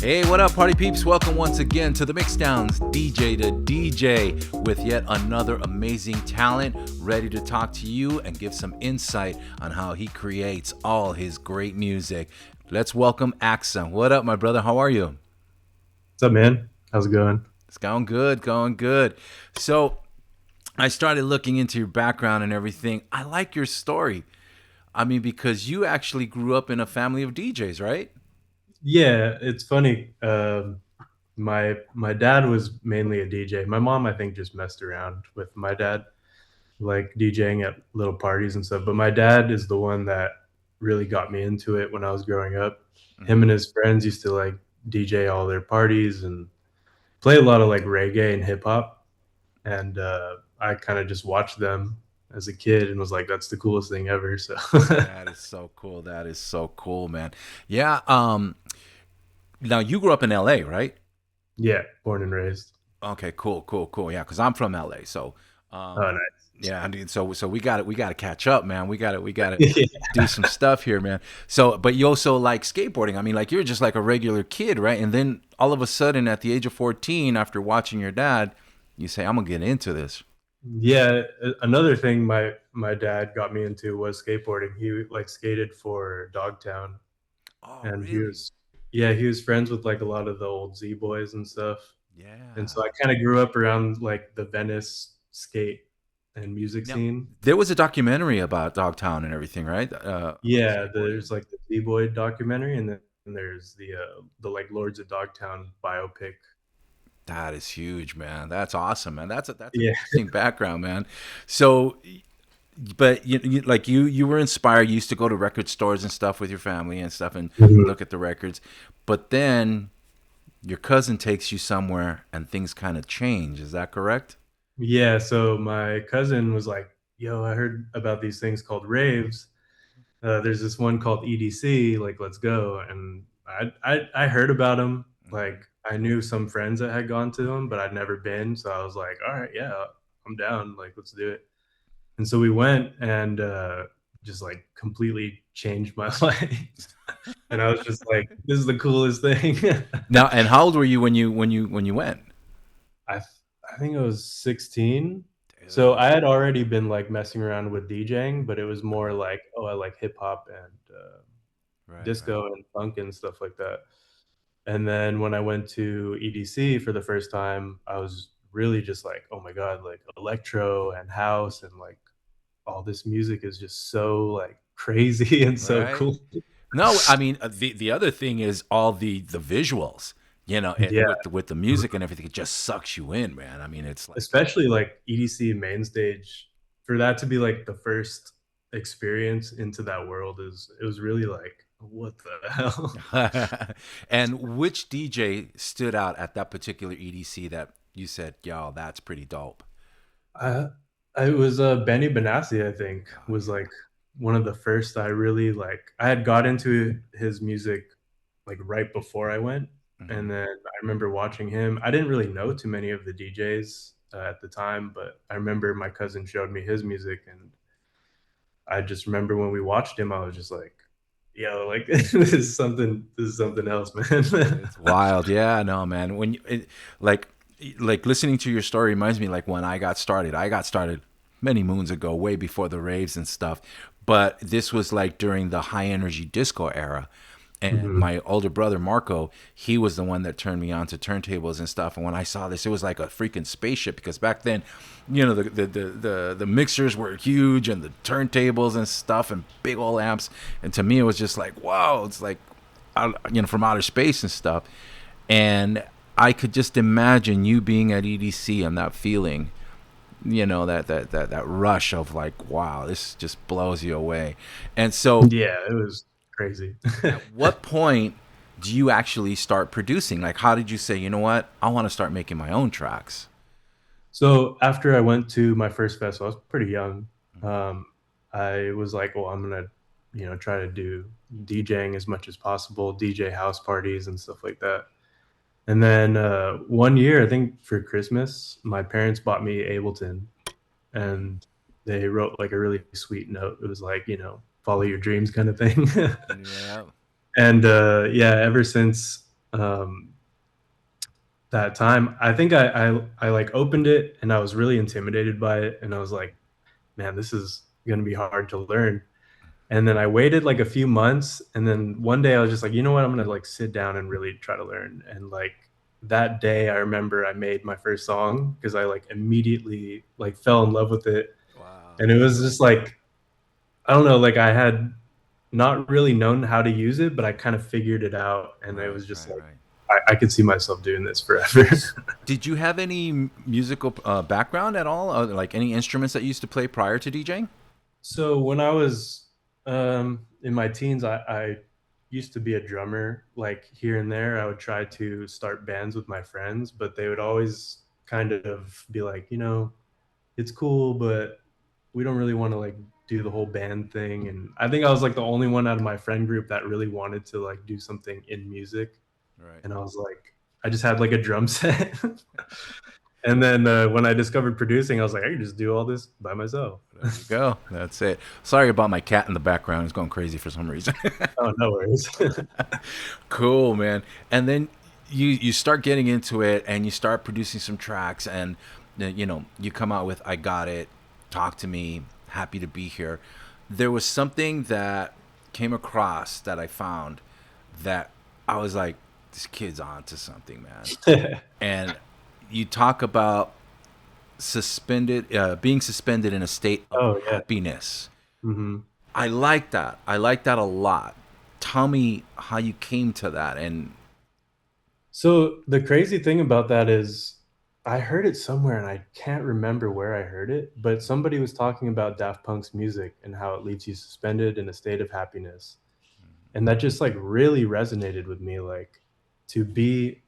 Hey, what up, party peeps? Welcome once again to the Mixdowns, DJ2DJ, with yet another amazing talent ready to talk to you and give some insight on how he creates all his great music. Let's welcome AXXA. What up, my brother? How are you? What's up, man? How's it going? It's going good, going good. So I started looking into your background and everything. I like your story. I mean, because you actually grew up in a family of DJs, right? Yeah, it's funny. My dad was mainly a DJ. My mom, I think, just messed around with my dad, like DJing at little parties and stuff. But my dad is the one that really got me into it when I was growing up. Him and his friends used to like DJ all their parties and play a lot of like reggae and hip hop. And I kind of just watched them as a kid and was like, that's the coolest thing ever. So That is so cool. That is so cool, man. Yeah. Now you grew up in LA, right? yeah, born and raised. Okay, cool, cool, cool. Yeah, because I'm from LA, so Oh, um, nice. yeah. I mean, so we got to catch up, man. We got to Yeah. do some stuff here, man. So, but you also like skateboarding. I mean, like you're just like a regular kid, right? And then all of a sudden, at the age of 14, after watching your dad, you say, "I'm gonna get into this." Yeah, another thing my dad got me into was skateboarding. He like skated for Dogtown, Oh, and really? he was friends with like a lot of the old Z boys and stuff. And so Yeah. I kind of grew up around like the Venice skate and music Now, scene. there was a documentary about Dogtown and everything, right? Yeah, Skateboarding. there's like the Z boy documentary, and then there's the like Lords of Dogtown biopic. That is huge, man. That's awesome, man. That's an Yeah. interesting background, man. So, but you were inspired. You used to go to record stores and stuff with your family and stuff and Mhm. look at the records. But then your cousin takes you somewhere and things kind of change. Is that correct? Yeah, so my cousin was like, "Yo, I heard about these things called raves. There's this one called EDC, like let's go." And I heard about them. Hmm. Like I knew some friends that had gone to them, but I'd never been. So I was like, all right, yeah, I'm down. Like let's do it. And so we went and just like completely changed my life. And I was just like, this is the coolest thing. Now, and how old were you when you went? I I think I was 16. So Dude. I had already been like messing around with DJing, but it was more Uh-huh. like, oh, I like hip hop and Right, right. disco and funk and stuff like that. And then when I went to EDC for the first time, I was really just like, oh my God, like electro and house and like all this music is just so like crazy and so Right. cool. No, I mean the other thing is all the visuals. Yeah, With the music and everything, it just sucks you in, man. I mean, it's like, especially like EDC main stage, for that to be like the first experience into that world is it was really like, what the hell? and which DJ stood out at that particular EDC that you said, "Yo, that's pretty dope." I it was Benny Benassi, I think, Oh was yeah. like one of the first I really like. I had got into his music like right before I went, Hmm. and then I remember watching him. I didn't really know too many of the DJs at the time, but I remember my cousin showed me his music, and I just remember when we watched him, I was just like, "Yo, like this is something else, man." It's wild, yeah. No, man. Like, like listening to your story reminds me like when I got started. I got started many moons ago, way before the raves and stuff. But this was like during the high energy disco era. And Mhm. my older brother Marco, he was the one that turned me on to turntables and stuff. And when I saw this, it was like a freaking spaceship because back then, the mixers were huge and the turntables and stuff and big old amps. And to me, it was just like, wow, it's like from outer space and stuff. And I could just imagine you being at EDC and that feeling, that rush of like, wow, this just blows you away. And so, Yeah, it was crazy. at what point do you actually start producing? Like, how did you say, you know what, I want to start making my own tracks? So after I went to my first festival, I was pretty young. Hmm. Um, I was like, well, I'm gonna, try to do DJing as much as possible, DJ house parties and stuff like that. And then one year, I think for Christmas, my parents bought me Ableton, Hmm. and they wrote like a really sweet note. It was like, follow your dreams kind of thing. Yeah. And yeah, ever since. um, that time. I think I like opened it and I was really intimidated by it, and I was like, man, this is gonna be hard to learn. And then I waited like a few months, and then one day I was just like, you know what, I'm gonna like sit down and really try to learn. And like that day, I remember I made my first song because I like immediately like fell in love with it, Wow. and it was just like I don't know, like I had not really known how to use it, but I kind of figured it out, and it Right, was just right, like right. I could see myself doing this forever. Did you have any musical background at all? Like any instruments that you used to play prior to DJing? So when I was in my teens, I used to be a drummer. Like here and there, I would try to start bands with my friends, but they would always kind of be like, you know, it's cool, but we don't really want to like do the whole band thing. And I think I was like the only one out of my friend group that really wanted to like do something in music. Right. And I was like, I just had like a drum set. And then when I discovered producing, I was like, I can just do all this by myself. There you go. That's it. Sorry about my cat in the background. He's going crazy for some reason. Oh, no worries. Cool, man. And then you start getting into it and you start producing some tracks and you come out with I Got It, Talk to Me, Happy to Be Here. There was something that came across that I found that I was like, this kid's on to something, man. And you talk about being suspended in a state of Oh yeah. happiness. Hmm. I like that. I like that a lot. Tell me how you came to that. And So the crazy thing about that is I heard it somewhere and I can't remember where I heard it, but somebody was talking about Daft Punk's music and how it leaves you suspended in a state of happiness. And that just like really resonated with me, like to be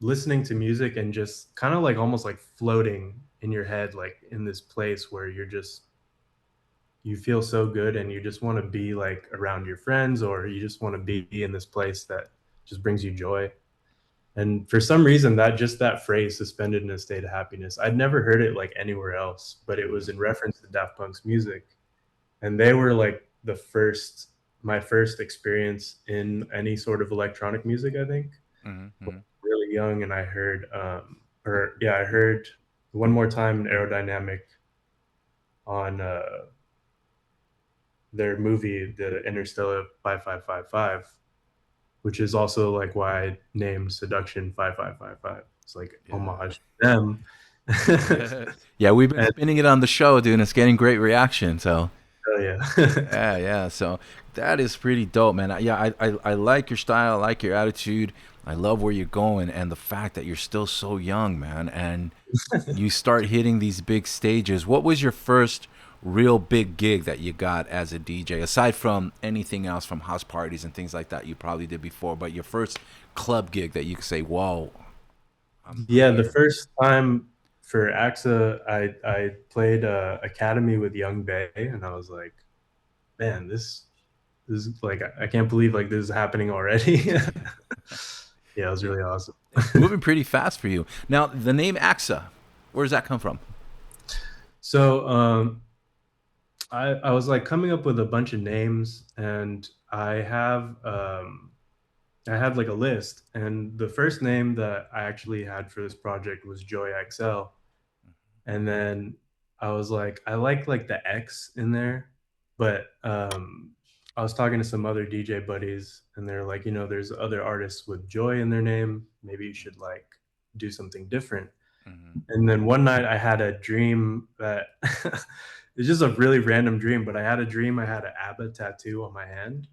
listening to music and just kind of like almost like floating in your head, like in this place where you're just you feel so good and you just want to be like around your friends, or you just want to be in this place that just brings you joy. And for some reason, that just that phrase, suspended in a state of happiness, I'd never heard it like anywhere else, but it was in reference to Daft Punk's music. And they were like my first experience in any sort of electronic music, I think. mm-hmm, mm-hmm. Really young. And I heard, I heard One More Time in Aerodynamic on their movie, The Interstellar 5555, which is also like why I named Seduction 5555. It's like homage to them. Yeah. Yeah, we've been And spinning it on the show, dude, and it's getting great reaction. So oh yeah. yeah, yeah. So that is pretty dope, man. Yeah, I like your style, I like your attitude. I love where you're going and the fact that you're still so young, man. And you start hitting these big stages. What was your first real big gig that you got as a DJ, aside from anything else from house parties and things like that you probably did before? But your first club gig that you could say, "Whoa, I'm Yeah, the here." first time for AXXA, I played Academy with Young Bay, and I was like, man, this is like I can't believe like this is happening already. Yeah, it was Yeah, really awesome. it's moving pretty fast for you. Now, the name AXA, where does that come from? So I was like coming up with a bunch of names, and I had like a list, and the first name that I actually had for this project was Joy XL. And then I was like, I like the X in there, but I was talking to some other DJ buddies, and they're like, you know, there's other artists with Joy in their name. Maybe you should like do something different. Mm-hmm. And then one night I had a dream that it's just a really random dream, but I had a dream I had an ABBA tattoo on my hand,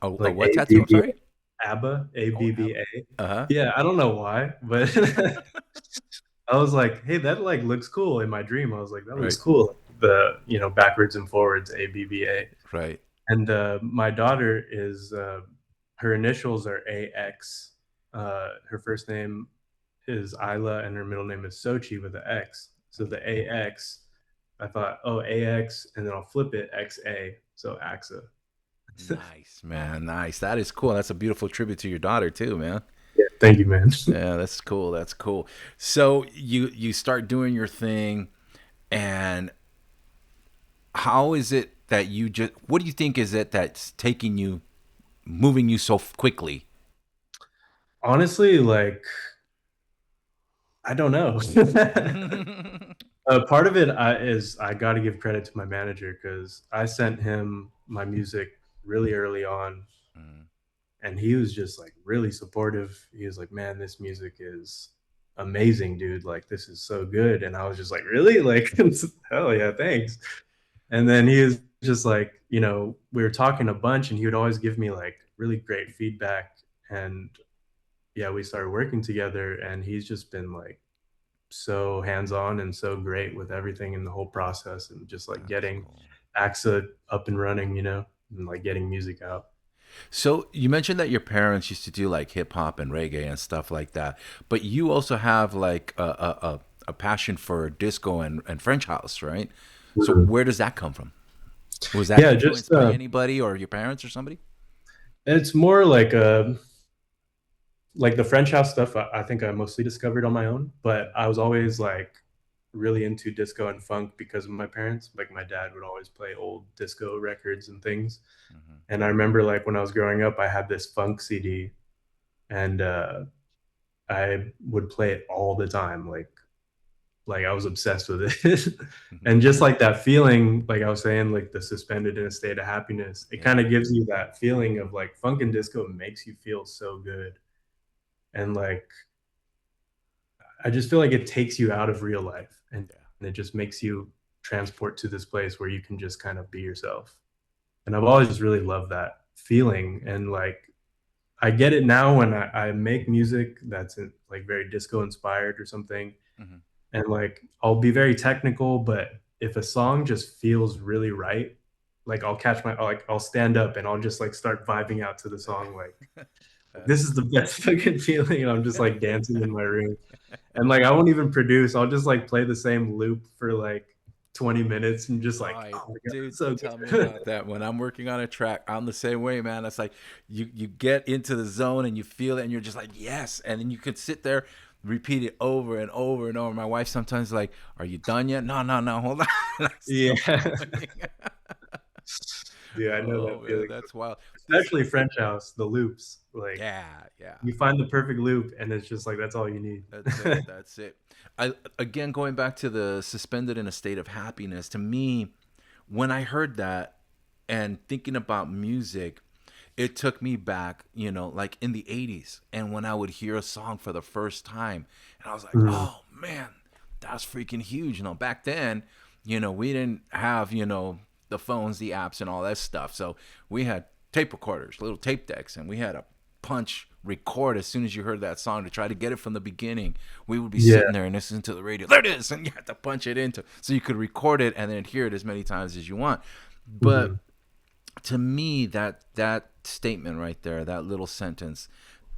A like what tattoo? I'm sorry. ABBA, Oh, Abba. ABBA. Uh Yeah, I don't know why, but I was like, hey, that like looks cool in my dream. I was like, that looks Right, cool. The, you know, backwards and forwards, ABBA. right. And my daughter is, her initials are AX. Her first name is Isla, and her middle name is Sochi with an X. So the AX, I thought, oh, AX, and then I'll flip it XA. So AXA. Nice, man. Nice. That is cool. That's a beautiful tribute to your daughter too, man. Yeah, thank you, man. Yeah, that's cool. That's cool. So you start doing your thing, and how is it that you just? What do you think is it that's taking you, moving you so quickly? Honestly, like, I don't know. Part of it is I got to give credit to my manager because I sent him my music really early on, Mm, and he was just like really supportive. He was like, "Man, this music is amazing, dude. Like, this is so good." And I was just like, "Really? Like, hell yeah, thanks." And then he was just like, we were talking a bunch, and he would always give me like really great feedback. And yeah, we started working together, and he's just been like so hands-on and so great with everything in the whole process, and just like that's getting cool. AXXA up and running, and like getting music out. So you mentioned that your parents used to do like hip hop and reggae and stuff like that, but you also have like a passion for disco and French house, right? So Mhm. where does that come from? Was that Yeah, influenced just by anybody or your parents or somebody? it's more like the French house stuff. I think I mostly discovered on my own, but I was always like really into disco and funk because of my parents. Like my dad would always play old disco records and things. Hmm. And I remember like when I was growing up, I had this funk CD, and I would play it all the time. Like I was obsessed with it. And just like that feeling, like I was saying, like the suspended in a state of happiness, it kind Yeah, of gives you that feeling of like funk and disco makes you feel so good. And like I just feel like it takes you out of real life, yeah. and it just makes you transport to this place where you can just kind of be yourself. And I've always just really loved that feeling. And like I get it now when I make music that's like very disco inspired or something. Hmm. And like I'll be very technical, but if a song just feels really right, like I'll stand up and I'll just like start vibing out to the song, like this That's is the best fucking feeling. And I'm just like dancing in my room. And like I won't even produce. I'll just like play the same loop for like 20 minutes and just like, I, oh my god, dude, it's so tell me good. about that. When I'm working on a track, I'm the same way, man. It's like you get into the zone and you feel it, and you're just like, yes. And then you could sit there, repeat it over and over and over. My wife sometimes is like, "Are you done yet?" No, no, no. Hold on. I'm Yeah. still going. Yeah, I know Oh that man, feeling. that's wild. This, Especially French house, the loops. Like yeah, yeah. you find the perfect loop and it's just like that's all you need. That's it. That's it. I again going back to the suspended in a state of happiness. To me, when I heard that and thinking about music, it took me back, like in the 80s. And when I would hear a song for the first time, and I was like, Mhm. oh man, that's freaking huge. Back then, we didn't have, the phones, the apps, and all that stuff. So we had tape recorders, little tape decks, and we had to punch record as soon as you heard that song to try to get it from the beginning. We would be Yeah. sitting there and listening to the radio. There it is, and you had to punch it into so you could record it and then hear it as many times as you want. But Mhm. to me, that statement right there, that little sentence,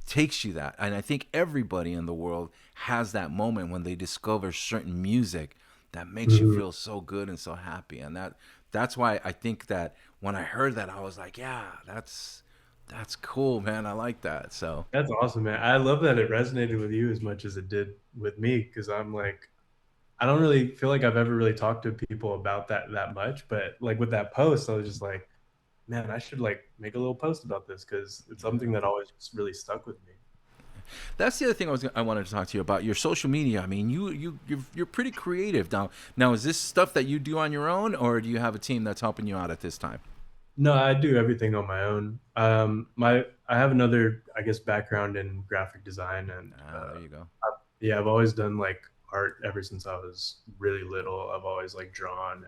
takes you that, and I think everybody in the world has that moment when they discover certain music that makes you Mhm. feel so good and so happy, and that's why I think that when I heard that, I was like, yeah, that's cool, man. I like that. So That's awesome, man. I love that it resonated with you as much as it did with me because I'm like I don't really feel like I've ever really talked to people about that much, but like with that post, I was just like, man, I should like make a little post about this because it's yeah. something that always just really stuck with me. That's the other thing I wanted to talk to you about your social media. I mean, you're pretty creative now. Now, is this stuff that you do on your own, or do you have a team that's helping you out at this time? No, I do everything on my own. I have another, I guess, background in graphic design, and Ah, there you go. yeah, I've always done like art ever since I was really little. I've always like drawn,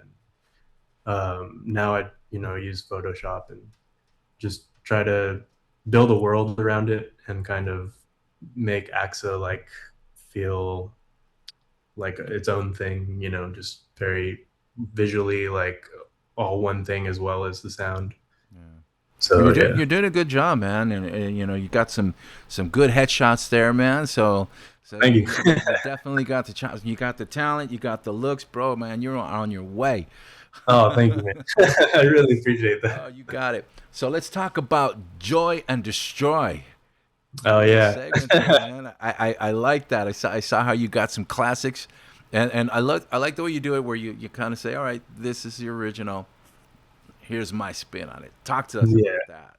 and now I use Photoshop and just try to build a world around it and kind of make AXA like feel like its own thing. Just very visually like all one thing as well as the sound. Yeah. Well, So yeah, you're doing a good job, man, and you got some good headshots there, man. So thank you. you definitely got the you got the talent, you got the looks, bro, man. You're on your way. Oh, thank you, man. I really appreciate that. Oh, you got it. So let's talk about Joy and Destroy. Oh This yeah. segment there, man. I like that. I saw how you got some classics, and I like the way you do it, where you kind of say, all right, this is the original. Here's my spin on it. Talk to us Yeah. about that.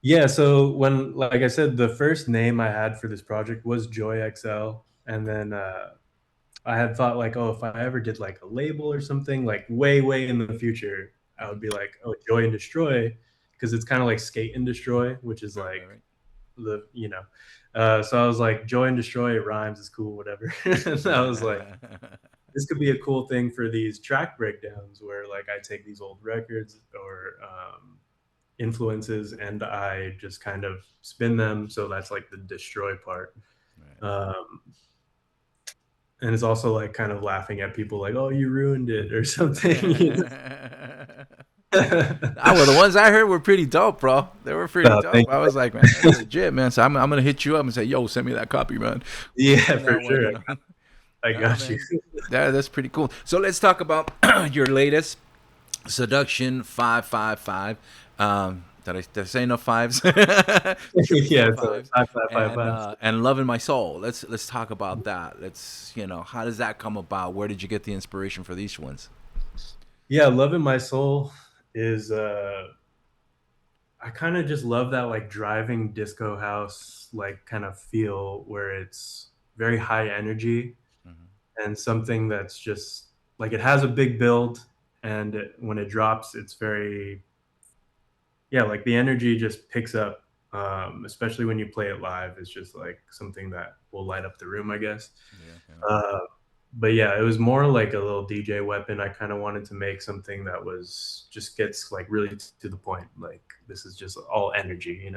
Yeah, so when, like I said, the first name I had for this project was Joy XL, and then I had thought like, oh, if I ever did like a label or something, like way in the future, I would Mm-hmm. be like, oh, Joy and Destroy, because it's kind of like Skate and Destroy, which is Right, like right, the so I was like, Joy and Destroy, it rhymes, is cool, whatever. And I was like, right. this could be a cool thing for these track breakdowns where like I take these old records or influences and I just kind of spin them. So that's like the destroy part. Right. Um, and it's also like kind of laughing at people like, oh, you ruined it or something. Ah, well, the ones I heard were pretty dope, bro. They were pretty dope. Thank I was like, man, that's you. legit, man. So I'm gonna hit you up and say, yo, send me that copy, man. We'll Yeah, spin for that one, sure. you know. I Nah, got you. man. That's pretty cool. So let's talk about your latest Seduction 555. Did I say enough fives? Triple Yeah, zero so fives. 5555. And Loving My Soul. Let's talk about that. Let's, how does that come about? Where did you get the inspiration for these ones? Yeah, Love in My Soul is I kind of just love that like driving disco house like kind of feel where it's very high energy Mm-hmm. and something that's just like it has a big build and when it drops it's very, yeah, like the energy just picks up, especially when you play it live. It's just like something that will light up the room, I guess. Yeah, yeah. uh, but yeah, it was more like a little DJ weapon. I kind of wanted to make something that was just gets like really to the point, like this is just all energy.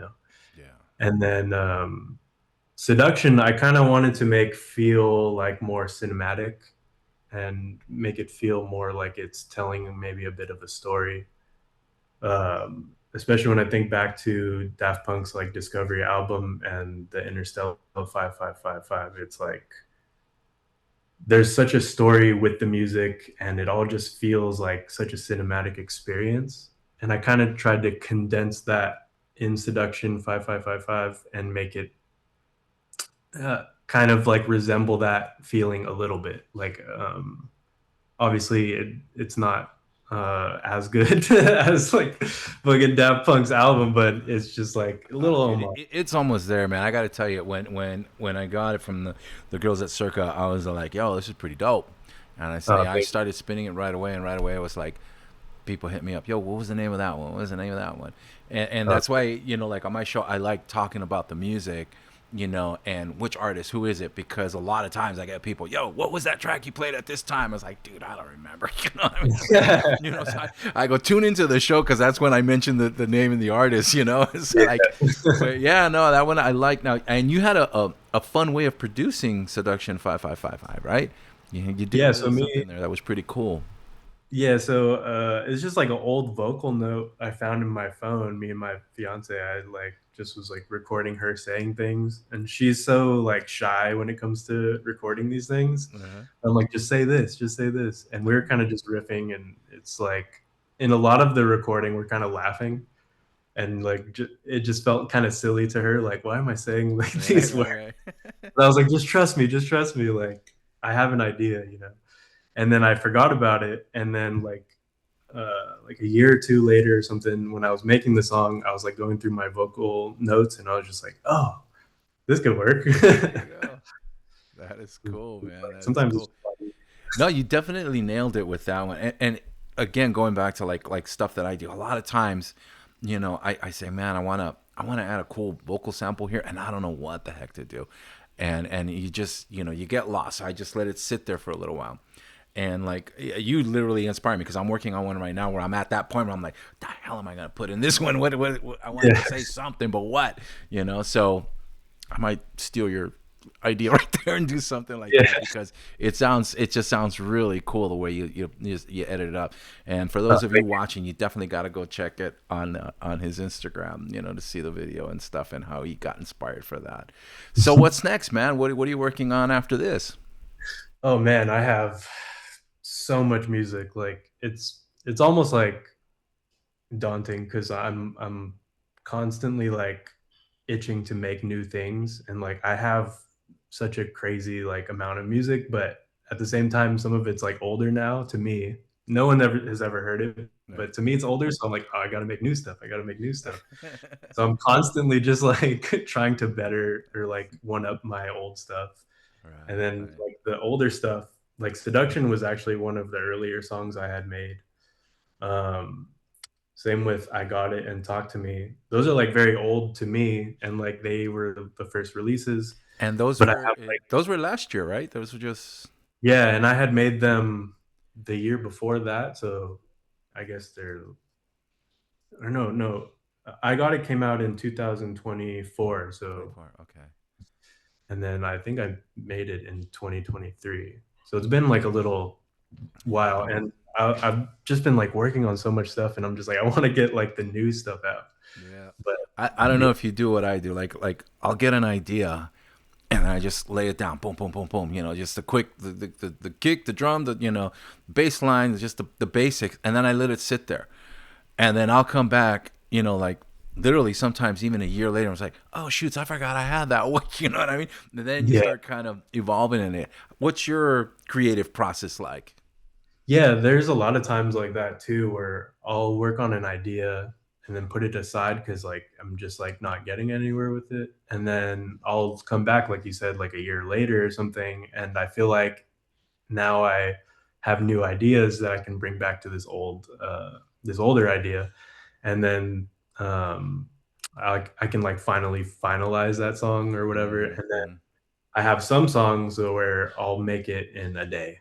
Yeah. And then Seduction, I kind of wanted to make feel like more cinematic and make it feel more like it's telling maybe a bit of a story. Especially when I think back to Daft Punk's like Discovery album and the Interstellar 5555. It's like there's such a story with the music and it all just feels like such a cinematic experience. And I kind of tried to condense that in Seduction 5555 and make it kind of like resemble that feeling a little bit. Like obviously it's not as good as like fucking Daft Punk's album, but it's just like a little Dude, homage. it's almost there, man. I got to tell you, when I got it from the girls at Circa, I was like, yo, this is pretty dope. And I Thank started spinning it right away, and right away I was like, people hit me up, yo, what was the name of that one? What was the name of that one? And you. that's why, like on my show, I like talking about the music, and which artist, who is it? Because a lot of times I get people, yo, what was that track you played at this time? I was like, dude, I don't remember. You know what I mean? So I go tune into the show because that's when I mention the name and the artist, It's like, but yeah, no, that one I like now. And you had a fun way of producing Seduction 5555, right? You did a Yeah, so little something me there that was pretty cool. Yeah, so it's just like an old vocal note I found in my phone. Me and my fiance, I like just was like recording her saying things, and she's so like shy when it comes to recording these things. Uh-huh. I'm like, just say this, and we were kind of just riffing, and it's like in a lot of the recording, we're kind of laughing, and like it just felt kind of silly to her. Like, why am I saying like Right, these words? right, right. And I was like, just trust me. Like, I have an idea. And then I forgot about it, and then like a year or two later or something, when I was making the song, I was like going through my vocal notes and I was just like, oh, this could work. There you go. That is cool, man. Like That is sometimes it's cool. No, you definitely nailed it with that one. And again, going back to like stuff that I do, a lot of times, I say, man, I wanna add a cool vocal sample here, and I don't know what the heck to do. And you just, you get lost. So I just let it sit there for a little while. And like you literally inspire me because I'm working on one right now where I'm at that point where I'm like, the hell am I gonna put in this one? What I wanted to yeah. say something, but what? So I might steal your idea right there and do something like Yeah. that because it just sounds really cool the way you edit it up. And for those of you Thank you. watching, you definitely got to go check it on his Instagram, to see the video and stuff and how he got inspired for that. So what's next, man? What are you working on after this? Oh man, I have so much music. Like it's almost like daunting because I'm constantly like itching to make new things, and like I have such a crazy like amount of music, but at the same time some of it's like older now to me. no one ever has ever heard it. Right. But to me, it's older, so I'm like, oh, I got to make new stuff. I got to make new stuff. So I'm constantly just like trying to better or like one up my old stuff. And Right, then right. like the older stuff, like Seduction was actually one of the earlier songs I had made. Um, Same with I Got It and Talk to Me. Those are like very old to me, and like they were the first releases. And But I have like, those were last year, right? Those were just yeah, and I had made them the year before that, so I guess they're, or no, I Got It came out in 2024, so 24. Okay. and then I think I made it in 2023. So it's been like a little while, Yeah. and I've just been like working on so much stuff, and I'm just like I want to get like the new stuff out, Yeah. but I don't yeah, know if you do what I do. Like I'll get an idea and I just lay it down. Boom, boom, boom, boom. Just the quick the kick, the drum, the bass line, just the basics, and then I let it sit there. And then I'll come back, like literally sometimes even a year later, I was like, oh shoots, I forgot I had that. What you know what I mean? And then you yeah, start kind of evolving in it. What's your creative process like? yeah. There's a lot of times like that too, where I'll work on an idea and then put it aside because like I'm just like not getting anywhere with it, and then I'll come back like you said like a year later or something, and I feel like now I have new ideas that I can bring back to this older idea, and then I can like finally finalize that song or whatever, and then Mm-hmm. I have some songs where I'll make it in a day,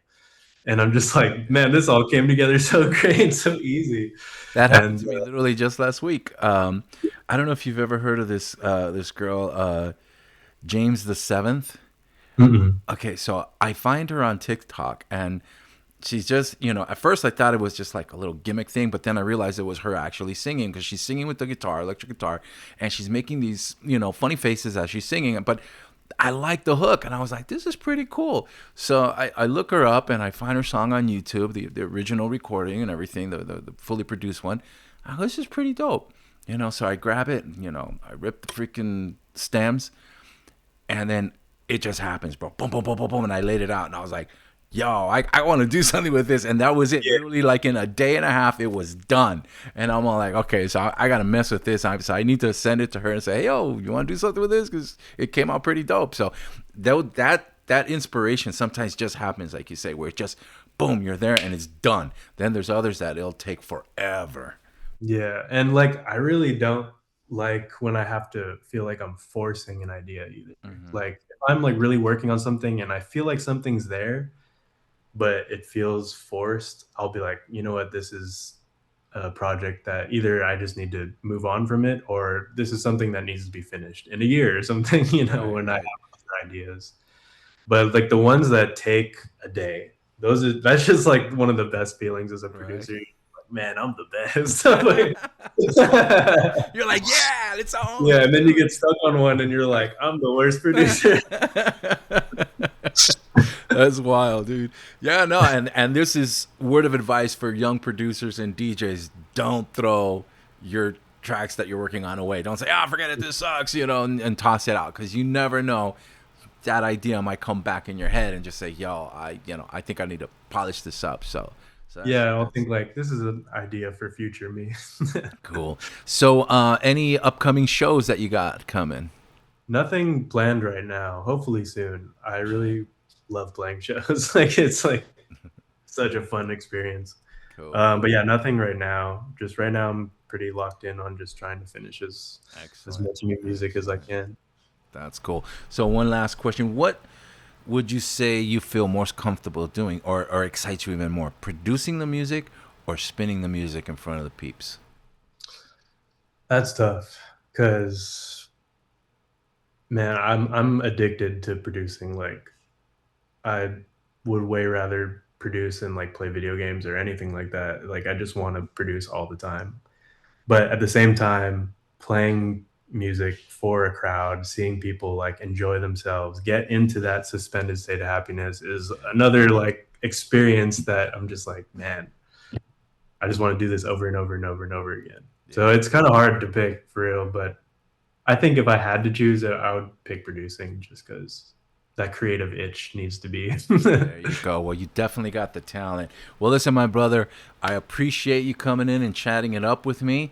and I'm just like, man, this all came together so great, so easy, That happened and to me literally just last week. I don't know if you've ever heard of this girl, James the Seventh. mm-mm. Okay, so I find her on TikTok, and she's just, at first I thought it was just like a little gimmick thing, but then I realized it was her actually singing because she's singing with the guitar, electric guitar, and she's making these, funny faces as she's singing. But I like the hook, and I was like, this is pretty cool. So I look her up, and I find her song on YouTube, the original recording and everything, the fully produced one. I go, this is pretty dope. So I grab it, and, I rip the freaking stems, and then it just happens, bro. Boom, boom, boom, boom, boom. And I laid it out, and I was like, yo, I want to do something with this. And that was it. Yeah, Literally, like in a day and a half, it was done. And I'm all like, okay, so I got to mess with this. So I need to send it to her and say, hey, yo, you want to do something with this? Because it came out pretty dope. So that inspiration sometimes just happens, like you say, where it just, boom, you're there and it's done. Then there's others that it'll take forever. yeah, and like I really don't like when I have to feel like I'm forcing an idea either. Hmm. Like if I'm like really working on something and I feel like something's there, but it feels forced, I'll be like, you know what, this is a project that either I just need to move on from it, or this is something that needs to be finished in a year or something, Right, when I right. have other ideas. But like the ones that take a day, that's just like one of the best feelings as a Right. producer. Like, man, I'm the best. Like, You're like, yeah, it's on. yeah, Let's and then you do get stuck on one and you're like, I'm the worst producer. it. That's wild, dude. Yeah, no, and this is word of advice for young producers and DJs. Don't throw your tracks that you're working on away. Don't say, "Ah, forget it, this sucks," and toss it out because you never know. That idea might come back in your head and just say, "Yo, I think I need to polish this up." So Yeah, I'll that's think like this is an idea for future me. cool. So, any upcoming shows that you got coming? Nothing planned right now. Hopefully soon. I really love playing shows. Like it's like such a fun experience. Cool. But yeah, nothing right now. Just right now, I'm pretty locked in on just trying to finish as Excellent. much new music as I Excellent. can. That's cool. So one last question. What would you say you feel most comfortable doing or excites you even more? Producing the music or spinning the music in front of the peeps? That's tough because man, I'm addicted to producing. Like I would way rather produce and like play video games or anything like that. Like I just want to produce all the time. But at the same time, playing music for a crowd, seeing people like enjoy themselves, get into that suspended state of happiness is another like experience that I'm just like, man, I just want to do this over and over and over and over again. So Yeah. it's kind of hard to pick for real, but I think if I had to choose it, I would pick producing just because. that creative itch needs to be. There you go. Well, you definitely got the talent. Well, listen, my brother, I appreciate you coming in and chatting it up with me.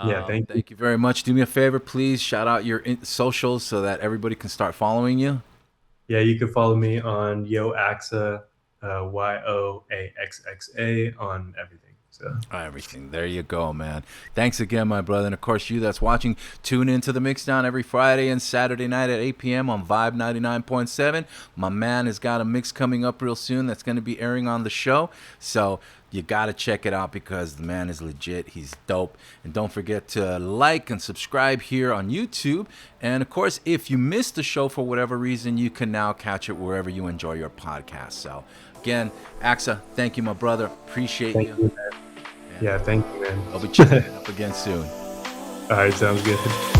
Yeah, thank you. Thank you very much. Do me a favor, please. Shout out your socials so that everybody can start following you. Yeah, you can follow me on Yo AXXA, YOAXXA on everything. So Everything. There you go, man. Thanks again, my brother. And of course, you that's watching, tune into the Mixdown every Friday and Saturday night at 8 p.m. on Vibe 99.7. My man has got a mix coming up real soon that's going to be airing on the show. So you got to check it out because the man is legit. He's dope. And don't forget to like and subscribe here on YouTube. And of course, if you missed the show for whatever reason, you can now catch it wherever you enjoy your podcast. So again, AXXA, thank you, my brother. Appreciate thank you. you, man. Yeah, thank you, man. I'll be checking it up again soon. All right, sounds good.